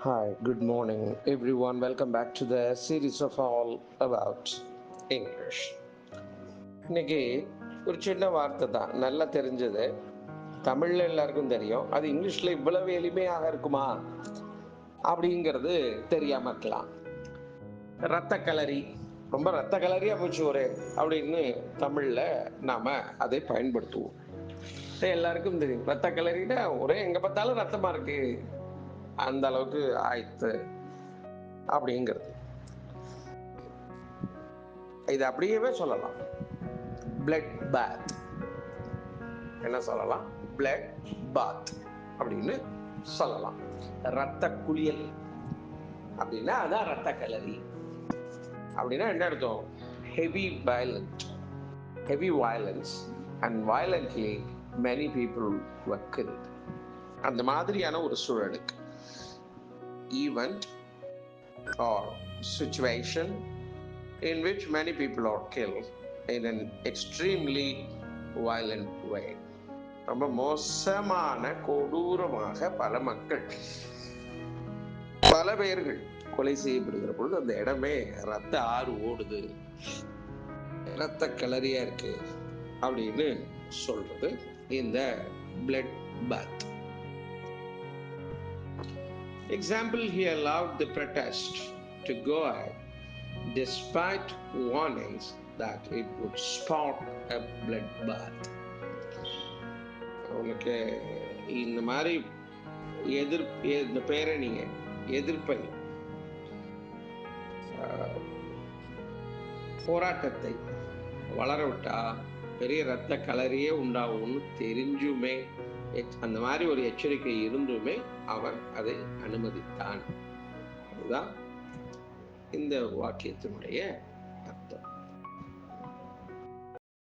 Hi, good morning, everyone. Welcome back to the series of All About English. இன்னைக்கு ஒரு சின்ன வார்த்தை தான், நல்லா தெரிஞ்சது. தமிழ்ல எல்லாருக்கும் தெரியும். அது இங்கிலீஷ்ல இவ்வளவு எளிமையாக இருக்குமா அப்படிங்கிறது தெரியாம இருக்கலாம். ரத்த கலரி, ரொம்ப ரத்த கலரியா போச்சு ஒரு அப்படின்னு தமிழ்ல நாம அதை பயன்படுத்துவோம். எல்லாருக்கும் தெரியும், ரத்த கலரினா ஒரே எங்க பார்த்தாலும் ரத்தமா இருக்கு, அந்த அளவுக்கு ஆயிடுத்து அப்படிங்கிறது. இது அப்படியே சொல்லலாம், பிளட் பாத். என்ன சொல்லலாம்? பிளட் பாத் அப்படின்னு சொல்லலாம். ரத்த குளியல் அப்படின்னா அதான் ரத்த கலரி. அப்படின்னா என்ன அர்த்தம்? Heavy violent, heavy violence and violently many people were killed. அந்த மாதிரியான ஒரு சூழலுக்கு, event or situation in which many people are killed in an extremely violent way. ரொம்ப மோசமான, கொடூரமாக பல மக்கள், பல பேர்கள் கொலை செய்யப்படுகிற பொழுது அந்த இடமே ரத்த ஆறு ஓடுது, ரத்த கலரியா இருக்கு அப்படின்னு சொல்றது இந்த blood bath. Example, he allowed the protest to go ahead despite warnings that it would spark a bloodbath. அவனுக்கு இந்த மாதிரி இந்த பேரணிய எதிர்ப்பை, போராட்டத்தை வளர விட்டா பெரிய ரத்த கலரியே உண்டாகும்னு தெரிஞ்சுமே, அந்த மாதிரி ஒரு எச்சரிக்கை இருந்துமே அவன் அதை அனுமதித்தான். அதுதான் இந்த வாக்கியத்தினுடைய